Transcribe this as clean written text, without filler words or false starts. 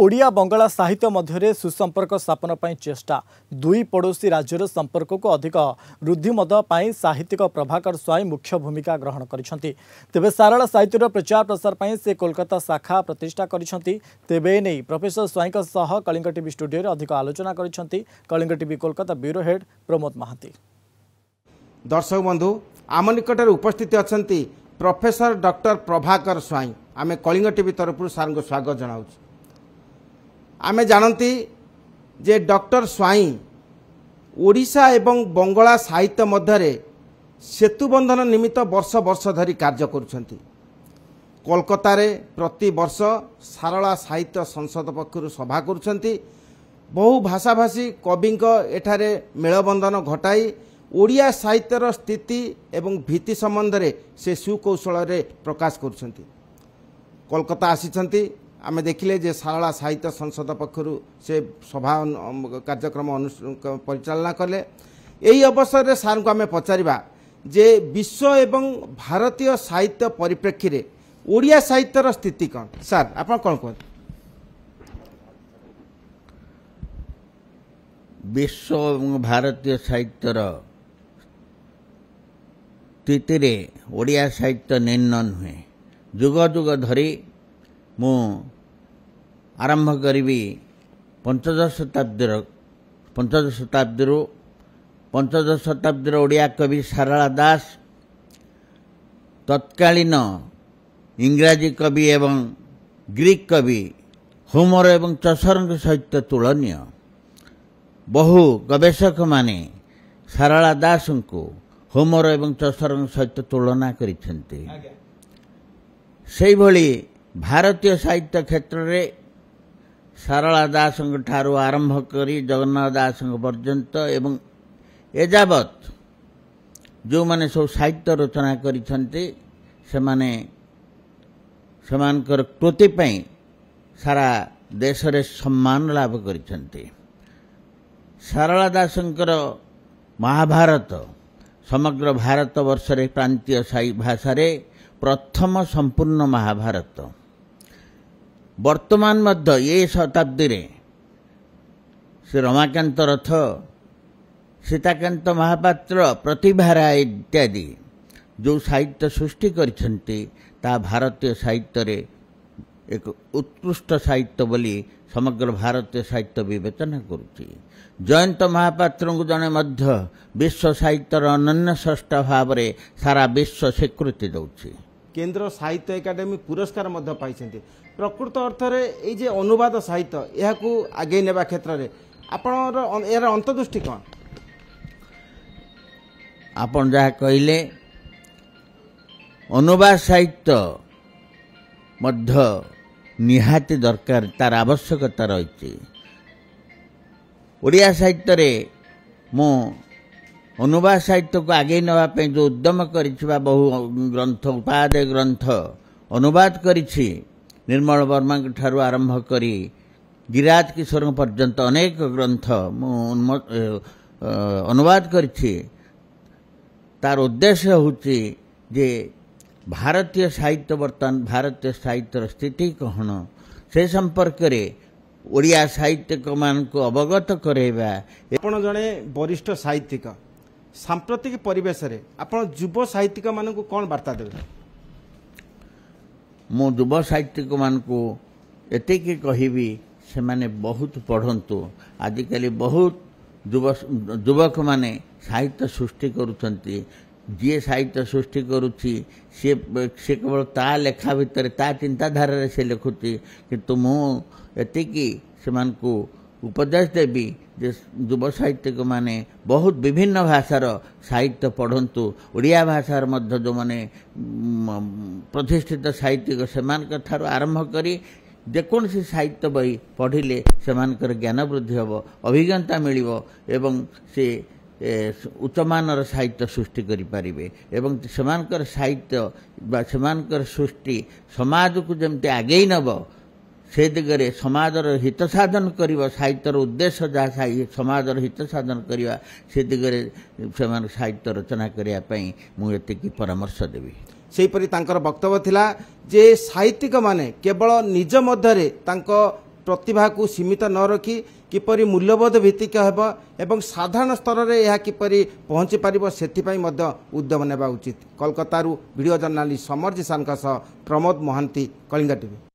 ओडिया बंगला साहित्य मध्य सुसंपर्क स्थापन पर चेष्टा दुई पड़ोशी राज्यर संपर्क को अधिक वृद्धिमद साहित्यिक प्रभाकर स्वाई मुख्य भूमिका ग्रहण करिसेंति। तेबे सारला साहित्यर प्रचार प्रसार पर से कोलकाता शाखा प्रतिष्ठा करिसेंति। तेबे नहीं प्रोफेसर स्वाई सह कलिंग टीवी स्टूडियो अधिक आलोचना करिसेंति Kalinga TV Kolkata bureau head Pramod Mahanty. दर्शक बंधु आम निकटर उपस्थित अछंती प्रोफेसर डॉक्टर प्रभाकर स्वाई। आमे कलिंग टीवी तरफ सार को स्वागत जनाऊ। आमे जानती जे डॉक्टर स्वाई ओडिशा एवं बंगला साहित्य मध्य सेतुबंधन निमित्त वर्ष वर्ष धरी कार्य करुछंती। कोलकाता रे प्रति वर्ष सारला साहित्य संसद पक्षर सभा करुछंती। बहु भाषाभाषी कवि एठारे मेलबंधन घटाई ओडिया साहित्यर स्थिति एवं भीति संबंध में से सुकौशल प्रकाश करुछंती। कोलकाता आसीछंती। आमे देखिले जे सारला साहित्य संसद पक्षर से सभा कार्यक्रम परिचालना कले। यही अवसर रे सार को आमे पचारिबा जे विश्व एवं भारतीय साहित्य परिप्रेक्षी रे ओडिया साहित्यर स्थिति कौन। सार आप कौन कहते? विश्व एवं भारतीय साहित्यर स्थिति रे ओडिया साहित्य निर्णय हुए जुग जुग धरी मु आरंभ करी पंचदश शताब्दी ओडिया कवि सारला दास तत्कालीन इंग्राजी कवि एवं ग्रीक कवि होमर एवं चौसर सहित तुलनीय। बहु गवेषक माने सारला दास को होमर एवं चौसर सहित तुलना करिसेंती। सेही भली भारतीय साहित्य क्षेत्र में सारला दास ठारू आरंभ करी जगन्नाथ दास पर्यंत एवं एजावत जो माने सब साहित्य रचना करिसेंती सेमानकर कृति पई सारा देश रे सम्मान लाभ करिसेंती। सारला दासंकर महाभारत समग्र भारत वर्ष रे प्रांतीय भाषा रे प्रथम संपूर्ण महाभारत। वर्तमान मध्य ये शताब्दी रे से रमाकांत रथ सीताकांत महापात्र प्रतिभारा इत्यादि जो साहित्य सृष्टि करिसेंती ता भारतीय साहित्य रे एक उत्कृष्ट साहित्य बोली समग्र भारतीय साहित्य विवेचना करुची। जयंत महापात्र को जने मध्य विश्व साहित्यर अनन्य स्रष्टा भाव रे सारा विश्व स्वीकृति दौची। केंद्र साहित्य एकाडेमी पुरस्कार मध्य पाइछन्ते। प्रकृत अर्थ रे ए जे अनुवाद साहित्य एहाकू आगे नेबा क्षेत्र रे आपन यार अंतर्दृष्टि कोन? आपन जहा कहिले अनुवाद साहित्य मध्य निहाती दरकार तार आवश्यकता रही। ओडिया साहित्य रे मो अनुवाद साहित्य को आगे नापी जो उद्यम करिछिबा बहु ग्रंथ उपादेय ग्रंथ अनुवाद करिछि। निर्मल वर्मा ठारू आरंभ करी गिरिराज किशोर पर्यंत अनेक ग्रंथ अनुवाद करिछि। तार उद्देश्य होछि जे भारतीय साहित्य वर्तमान भारतीय साहित्यर स्थिति कौन से संपर्क रे ओडिया साहित्यिक मान को अवगत करेबा। आपण जने वरिष्ठ साहित्यिक सांप्रतिक परिवेश रे आपण युव साहित्यिक मान को कौन वार्ता देबे? मो युव साहित्यिक मान को एतिक कहिबी से माने बहुत पढ़ंतु। आजिकली बहुत युवक माने साहित्य सृष्टि करुछंती। जी साहित्य सृष्टि करुछि से केवल ता लेखा भितर ता चिंताधारा रे से लिखुछि। किंतु मु एतिकी सेमान को उपदेश देवी जे युव साहित्यिक माने बहुत विभिन्न भाषार साहित्य पढ़ंतु। ओडिया भाषार मध्य जो माने प्रतिष्ठित साहित्यिक सेमान ठारू आरंभ करी जेकोसी साहित्य बही पढ़िले सेमानकर ज्ञान वृद्धि हबो, अभिज्ञता मिलिबो एवं से उच्चमानर साहित्य सृष्टि करि पारिबे एवं सेमानकर साहित्य बा सेमानकर सृष्टि समाज को जेमते आगे नबो से दिगरे समाजर हित साधन करिबो। साहित्यर उद्देश्य जहाँ समाजर हित साधन करिबा से दिगरे सेमान साहित्य रचना करिया पई मु एतिकी परामर्श देबी। सेहीपरि तांकर वक्तव्य थिला जे साहित्यिक माने केवल निज मध्यरे तांको प्रतिभा को सीमित न रखी किपरि मूल्यबोध भित्तिक हेब एवं साधारण स्तर में यह किपरि पहुँची पारिब सेथिपई मध्य उद्यम नेबा उचित। Kolkata video journalist Samar Jisan Pramod Mahanty, Kalinga TV.